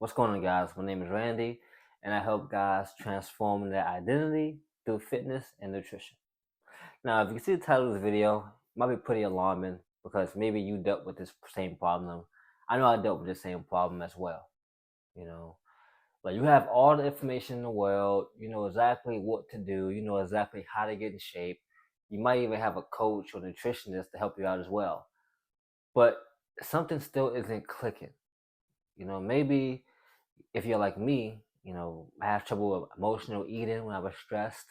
What's going on, guys? My name is Randy, and I help guys transform their identity through fitness and nutrition. Now, if you can see the title of the video, it might be pretty alarming because maybe you dealt with this same problem. I know I dealt with the same problem as well. You know, like you have all the information in the world, you know exactly what to do, you know exactly how to get in shape. You might even have a coach or nutritionist to help you out as well. But something still isn't clicking. Maybe if you're like me, I have trouble with emotional eating when I was stressed.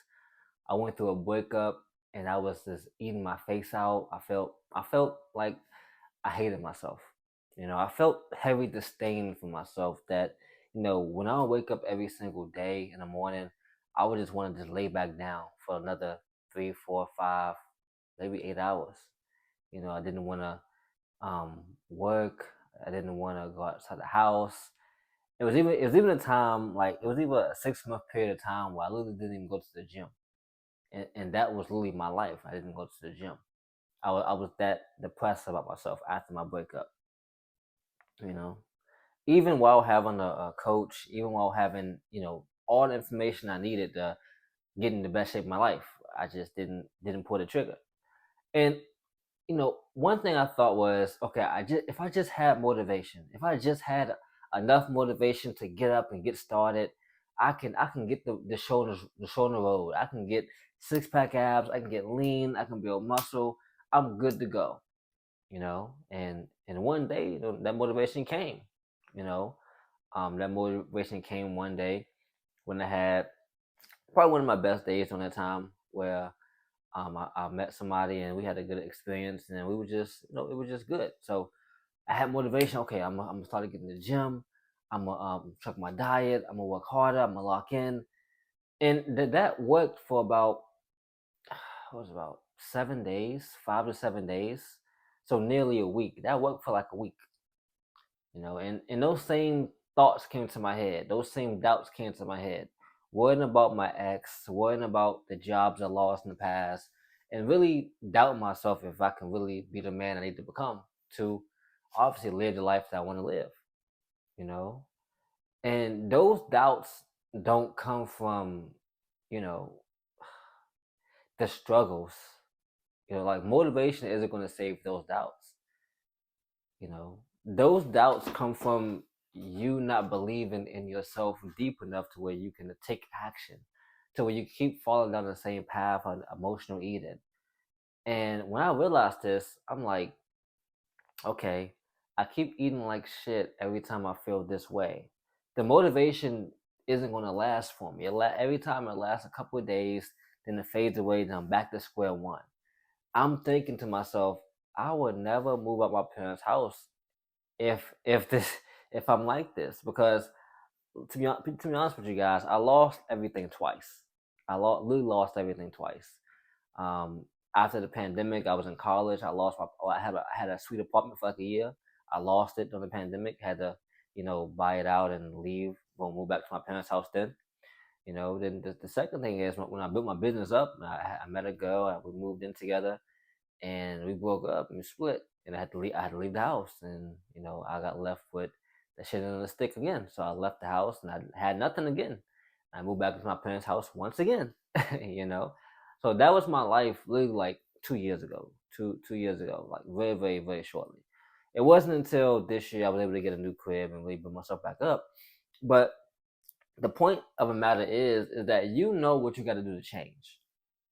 I went through a breakup and I was just eating my face out. I felt like I hated myself. I felt heavy disdain for myself that, when I would wake up every single day in the morning, I would just want to just lay back down for another 3, 4, 5, maybe 8 hours. I didn't want to work. I didn't want to go outside the house. It was even a time, like it was even a 6 month period of time where I literally didn't even go to the gym, and that was literally my life. I didn't go to the gym. I was that depressed about myself after my breakup. You know, even while having a coach, even while having all the information I needed to get in the best shape of my life, I just didn't pull the trigger. And one thing I thought was, okay, if I just had motivation, if I just had enough motivation to get up and get started, I can get the shoulder road. I can get 6 pack abs. I can get lean. I can build muscle. I'm good to go. And one day, that motivation came. You know, that motivation came one day when I had probably one of my best days on that time where I met somebody and we had a good experience and we were just, it was just good. So I had motivation. Okay, I'm gonna start getting to the gym. I'm gonna check my diet. I'm gonna work harder. I'm gonna lock in, and that worked for about what was it, about 7 days, 5 to 7 days, so nearly a week. That worked for like a week, and those same thoughts came to my head. Those same doubts came to my head. Worrying about my ex, worrying about the jobs I lost in the past, and really doubt myself if I can really be the man I need to become to obviously live the life that I want to live, you know? And those doubts don't come from, you know, the struggles. Like motivation isn't going to save those doubts. Those doubts come from you not believing in yourself deep enough to where you can take action, to where you keep falling down the same path of emotional eating. And when I realized this, I'm like, okay, I keep eating like shit every time I feel this way. The motivation isn't going to last for me. Every time it lasts a couple of days, then it fades away, then I'm back to square one. I'm thinking to myself, I would never move out my parents' house if this if I'm like this, because to be honest with you guys, I lost everything twice. Literally lost everything twice. Um, After the pandemic, I was in college. I had a sweet apartment for like a year. I lost it during the pandemic. Had to buy it out and leave. Well, move back to my parents' house then. Then the second thing is when I built my business up, I met a girl and we moved in together and we broke up and we split, and I had to leave the house, and I got left with the shit in the stick again. So I left the house and I had nothing again. I moved back to my parents' house once again. you know so that was my life literally like 2 years ago, two years ago, like very, very, very shortly. It wasn't until this year I was able to get a new crib and really build myself back up. But the point of the matter is that you know what you got to do to change.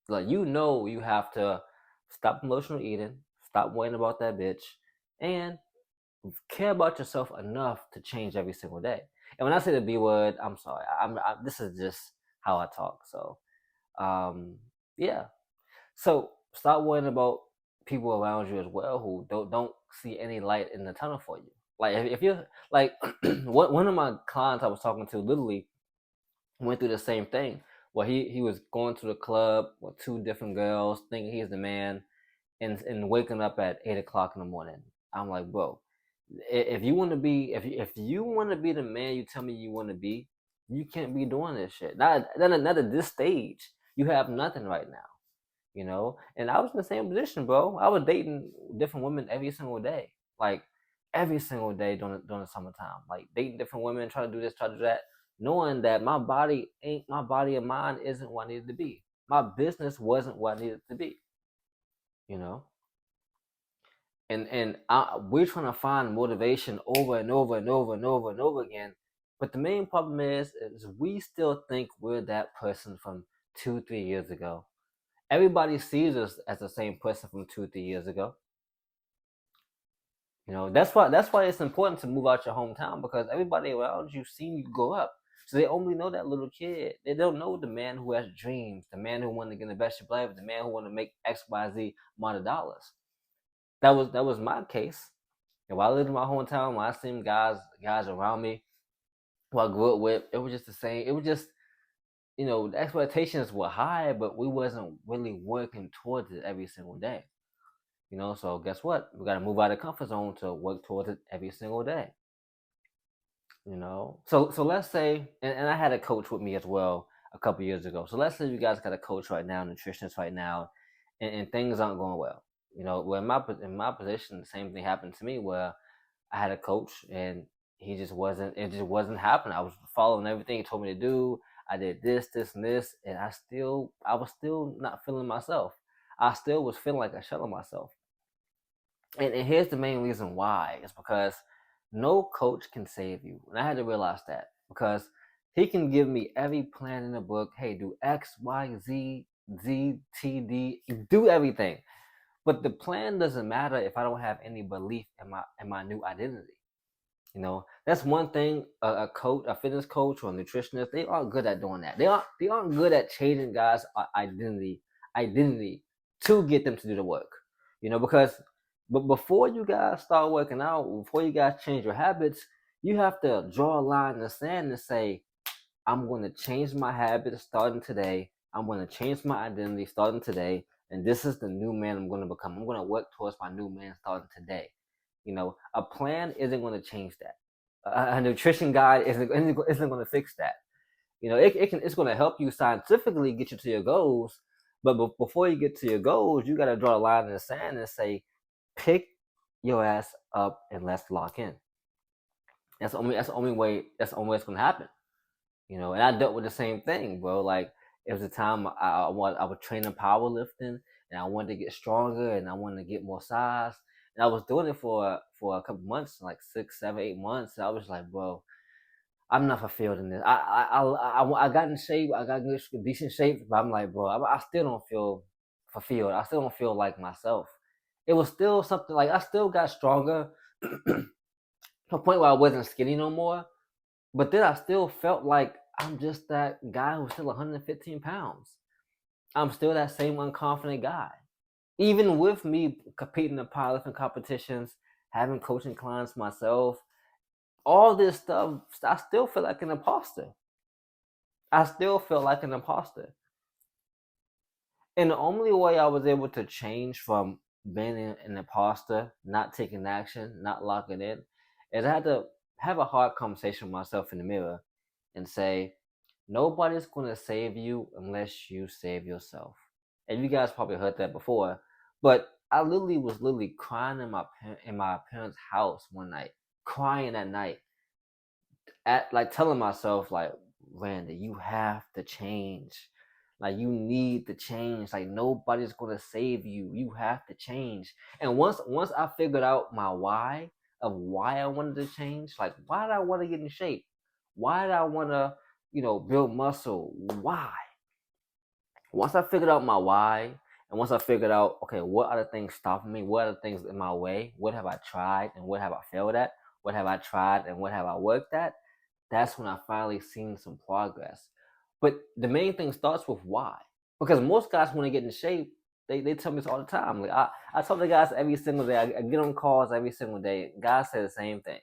Like, you have to stop emotional eating, stop worrying about that bitch, and care about yourself enough to change every single day. And when I say the B word, I'm sorry. This is just how I talk. So, yeah. So stop worrying about people around you as well who don't see any light in the tunnel for you. Like if you're like one of my clients I was talking to literally went through the same thing. Well, he was going to the club with two different girls, thinking he's the man, and waking up at 8 o'clock in the morning. I'm like, bro, if you want to be if you want to be the man you tell me you want to be, you can't be doing this shit. Not at this stage. You have nothing right now. And I was in the same position, bro. I was dating different women every single day. Like, every single day during the summertime, like dating different women, trying to do this, try to do that, knowing that my body and mind isn't what I needed to be. My business wasn't what I needed to be, you know. We're trying to find motivation over and over and over and over and over again. But the main problem is we still think we're that person from 2, 3 years ago. Everybody sees us as the same person from 2, 3 years ago. You know, that's why it's important to move out your hometown, because everybody around you seen you grow up. So they only know that little kid. They don't know the man who has dreams, the man who wanted to get the best of life, the man who wanted to make XYZ amount of dollars. That was my case. And while I lived in my hometown, when I seen guys around me who I grew up with, it was just the same. It was just, the expectations were high, but we wasn't really working towards it every single day. So guess what? We got to move out of the comfort zone to work towards it every single day. So let's say, and I had a coach with me as well a couple years ago. So let's say you guys got a coach right now, nutritionist right now, and things aren't going well. Well, in my position, the same thing happened to me where I had a coach and he just wasn't. It just wasn't happening. I was following everything he told me to do. I did this, this, and this, and I was still not feeling myself. I still was feeling like a shell of myself. And here's the main reason why. It's because no coach can save you. And I had to realize that, because he can give me every plan in the book. Hey, do X, Y, Z, Z, T, D, do everything. But the plan doesn't matter if I don't have any belief in my new identity. That's one thing. A coach, a fitness coach, or a nutritionist, they aren't good at doing that. They aren't good at changing guys' identity to get them to do the work. Because but before you guys start working out, before you guys change your habits, you have to draw a line in the sand and say, I'm going to change my habits starting today. I'm going to change my identity starting today. And this is the new man I'm going to become. I'm going to work towards my new man starting today. A plan isn't going to change that. A nutrition guide isn't going to fix that. It's going to help you scientifically get you to your goals. But before you get to your goals, you got to draw a line in the sand and say, pick your ass up and let's lock in. That's the only way it's going to happen. And I dealt with the same thing, bro. Like, it was a time I was training powerlifting, and I wanted to get stronger, and I wanted to get more size, and I was doing it for a couple months, like 6, 7, 8 months. And I was like, bro, I'm not fulfilled in this. I got in shape, I got good, decent shape, but I'm like, bro, I still don't feel fulfilled. I still don't feel like myself. It was still something like I still got stronger to a point where I wasn't skinny no more. But then I still felt like I'm just that guy who's still 115 pounds. I'm still that same unconfident guy. Even with me competing in powerlifting competitions, having coaching clients myself, all this stuff, I still feel like an imposter. I still feel like an imposter. And the only way I was able to change from being an imposter, not taking action, not locking in, is I had to have a hard conversation with myself in the mirror and say, nobody's going to save you unless you save yourself. And you guys probably heard that before, but I was crying in my parents' house one night, crying at night, like telling myself, like, Randy, you have to change. Like, you need to change. Like, nobody's gonna save you. You have to change. And once I figured out my why of why I wanted to change, like, why did I want to get in shape? Why did I want to, build muscle? Why? Once I figured out my why, and once I figured out, okay, what are the things stopping me? What are the things in my way? What have I tried and what have I failed at? What have I tried and what have I worked at? That's when I finally seen some progress. But the main thing starts with why. Because most guys, when they get in shape, they tell me this all the time. Like, I tell the guys every single day, I get on calls every single day. Guys say the same thing.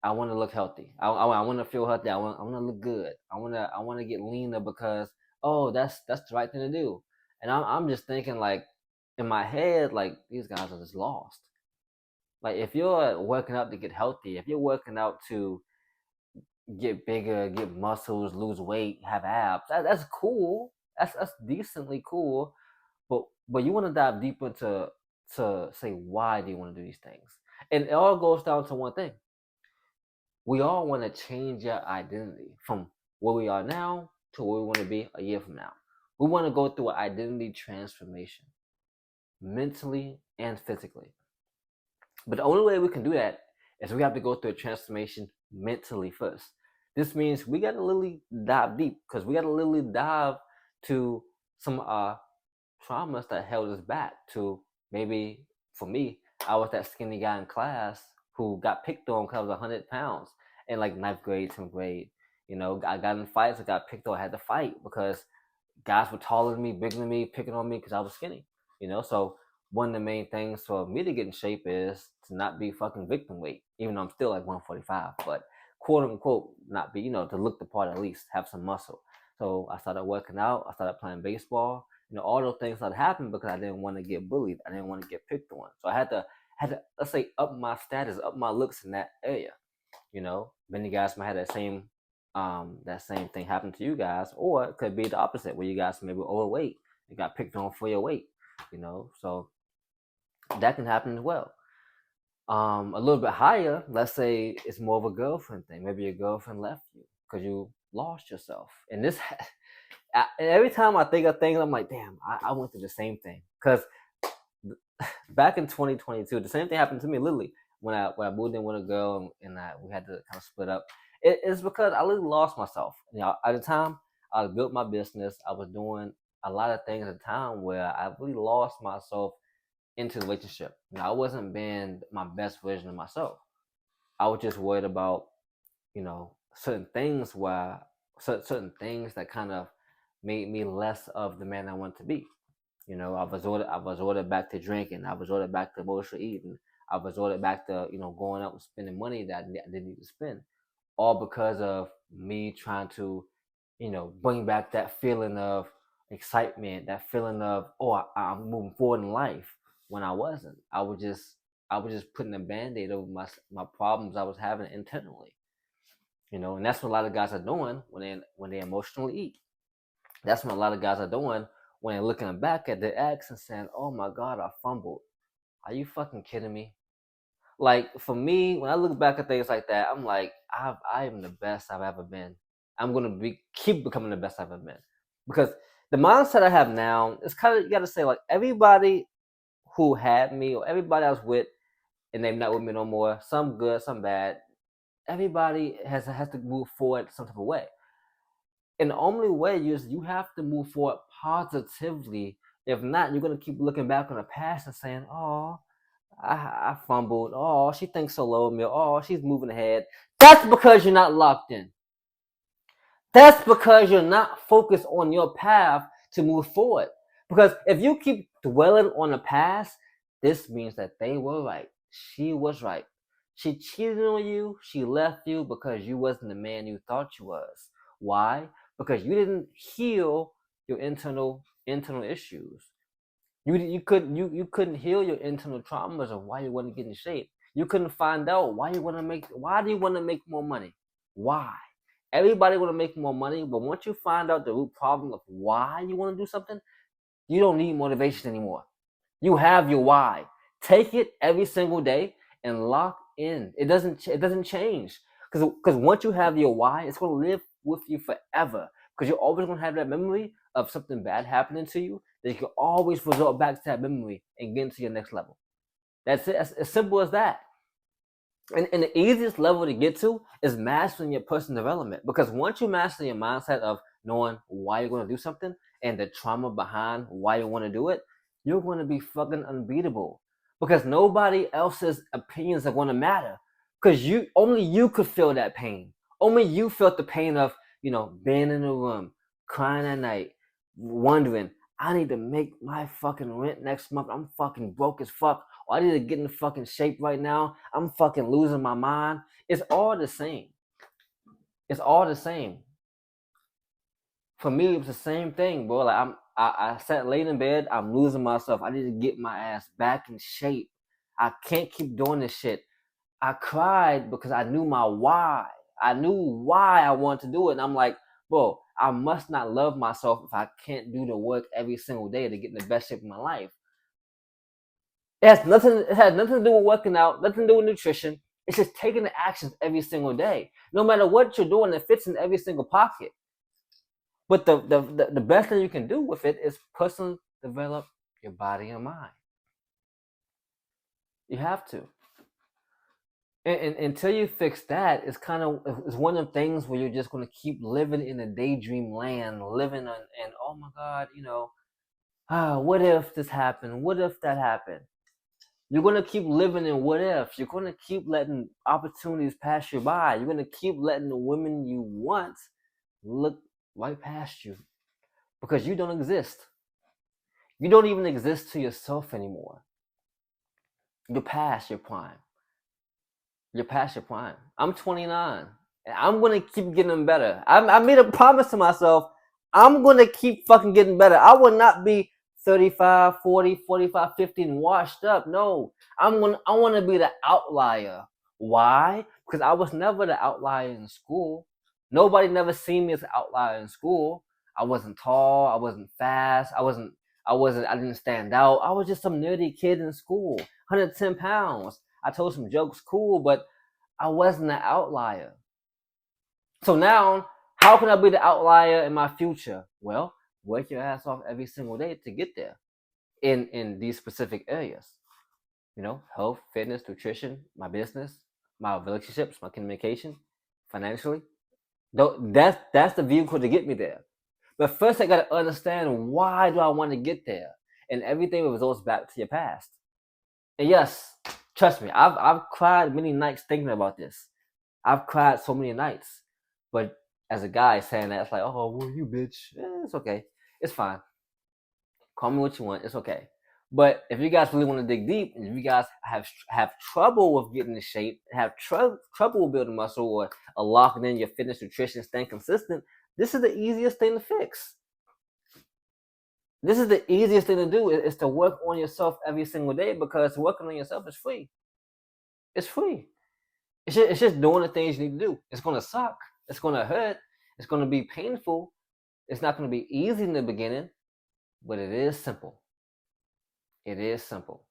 I want to look healthy. I want to feel healthy. I want to look good. I want to get leaner because, oh, that's the right thing to do. And I'm just thinking, like, in my head, like, these guys are just lost. Like, if you're working out to get healthy, if you're working out to get bigger, get muscles, lose weight, have abs, that's cool. That's decently cool. But you want to dive deeper to say, why do you want to do these things? And it all goes down to one thing. We all want to change our identity from where we are now to where we want to be a year from now. We want to go through an identity transformation, mentally and physically. But the only way we can do that is we have to go through a transformation mentally first. This means we got to literally dive deep, because we got to literally dive to some traumas that held us back. To maybe, for me, I was that skinny guy in class who got picked on because I was 100 pounds in like ninth grade, 10th grade. You know, I got in fights, I got picked on, I had to fight because guys were taller than me, bigger than me, picking on me because I was skinny. You know, so one of the main things for me to get in shape is to not be fucking victim weight, even though I'm still like 145, but quote unquote, not be, to look the part, at least have some muscle. So I started working out, I started playing baseball. All those things started happening because I didn't want to get bullied, I didn't want to get picked on. So I had to, let's say, up my status, up my looks in that area. Many guys might have that same thing happen to you guys, or it could be the opposite, where you guys maybe overweight, you got picked on for your weight. So that can happen as well. A little bit higher, let's say it's more of a girlfriend thing. Maybe your girlfriend left you because you lost yourself. And this, every time I think of things, I'm like, damn, I went through the same thing. Because back in 2022, the same thing happened to me literally when I moved in with a girl, and we had to kind of split up. It's because I literally lost myself. At the time, I built my business. I was doing a lot of things at the time where I really lost myself into the relationship. I wasn't being my best version of myself. I was just worried about, certain things that kind of made me less of the man I want to be. I was ordered back to drinking. I was ordered back to emotional eating. I was ordered back to, going out and spending money that I didn't need to spend, all because of me trying to, bring back that feeling of excitement, that feeling of, oh, I'm moving forward in life, when I wasn't. I was just putting a band-aid over my problems I was having internally. And that's what a lot of guys are doing when they emotionally eat. That's what a lot of guys are doing when they're looking back at their ex and saying, oh my God, I fumbled. Are you fucking kidding me? Like, for me, when I look back at things like that, I'm like, I am the best I've ever been. I'm gonna keep becoming the best I've ever been. Because the mindset I have now is kind of, you gotta say, like, everybody who had me, or everybody I was with, and they're not with me no more, some good, some bad, everybody has to move forward some type of way. And the only way is you have to move forward positively. If not, you're gonna keep looking back on the past and saying, oh, I fumbled. Oh, she thinks so low of me. Oh, she's moving ahead. That's because you're not locked in. That's because you're not focused on your path to move forward. Because if you keep dwelling on the past, this means that they were right. She was right. She cheated on you. She left you because you wasn't the man you thought you was. Why? Because you didn't heal your internal issues. You couldn't heal your internal traumas of why you want to get in shape. You couldn't find out why do you want to make more money? Why? Everybody want to make more money, but once you find out the root problem of why you want to do something, you don't need motivation anymore. You have your why. Take it every single day and lock in. It doesn't change, because once you have your why, it's going to live with you forever. Because you're always going to have that memory of something bad happening to you, that you can always resort back to that memory and get into your next level. That's it. As simple as that. And the easiest level to get to is mastering your personal development. Because once you master your mindset of knowing why you're going to do something and the trauma behind why you want to do it, you're going to be fucking unbeatable. Because nobody else's opinions are going to matter. Because only you could feel that pain. Only you felt the pain of, being in a room, crying at night, wondering, I need to make my fucking rent next month. I'm fucking broke as fuck. Or I need to get in fucking shape right now. I'm fucking losing my mind. It's all the same. It's all the same. For me, it was the same thing, bro. Like, I sat late in bed. I'm losing myself. I need to get my ass back in shape. I can't keep doing this shit. I cried because I knew my why. I knew why I wanted to do it. And I'm like, bro, I must not love myself if I can't do the work every single day to get in the best shape of my life. It has nothing to do with working out, nothing to do with nutrition. It's just taking the actions every single day. No matter what you're doing, it fits in every single pocket. But the best thing you can do with it is personally develop your body and mind. You have to. And until you fix that, it's one of the things where you're just going to keep living in a daydream land, living on, and oh my God, what if this happened? What if that happened? You're going to keep living in what if. You're going to keep letting opportunities pass you by. You're going to keep letting the women you want look right past you because you don't exist. You don't even exist to yourself anymore. You're past your prime. You're past your prime. I'm 29. And I'm going to keep getting better. I made a promise to myself. I'm going to keep fucking getting better. I will not be 35, 40, 45, 50 and washed up. No. I want to be the outlier. Why? Because I was never the outlier in school. Nobody never seen me as an outlier in school. I wasn't tall. I wasn't fast. I didn't stand out. I was just some nerdy kid in school. 110 pounds. I told some jokes, cool, but I wasn't an outlier. So now, how can I be the outlier in my future? Well, work your ass off every single day to get there in these specific areas. Health, fitness, nutrition, my business, my relationships, my communication, financially. That's the vehicle to get me there. But first, I got to understand, why do I want to get there? And everything results back to your past. And yes, trust me, I've cried many nights thinking about this. I've cried so many nights. But as a guy saying that, it's like, oh, well, you bitch. It's okay. It's fine. Call me what you want. It's okay. But if you guys really want to dig deep, and if you guys have trouble with getting in shape, have trouble with building muscle, or locking in your fitness, nutrition, staying consistent, this is the easiest thing to fix. This is the easiest thing to do, is to work on yourself every single day, because working on yourself is free. It's free. It's just doing the things you need to do. It's going to suck. It's going to hurt. It's going to be painful. It's not going to be easy in the beginning, but it is simple. It is simple.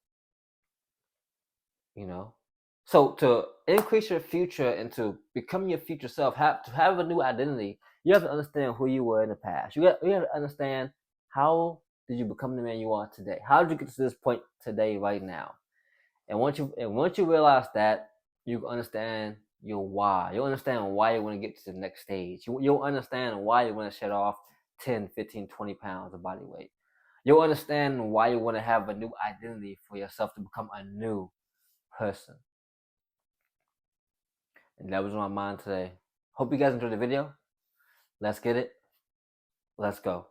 So to increase your future and to become your future self, to have a new identity, you have to understand who you were in the past. You have to understand, how did you become the man you are today? How did you get to this point today, right now? And once you realize that, you understand your why. You'll understand why you want to get to the next stage. You'll understand why you want to shed off 10, 15, 20 pounds of body weight. You'll understand why you want to have a new identity for yourself, to become a new person. And that was on my mind today. Hope you guys enjoyed the video. Let's get it. Let's go.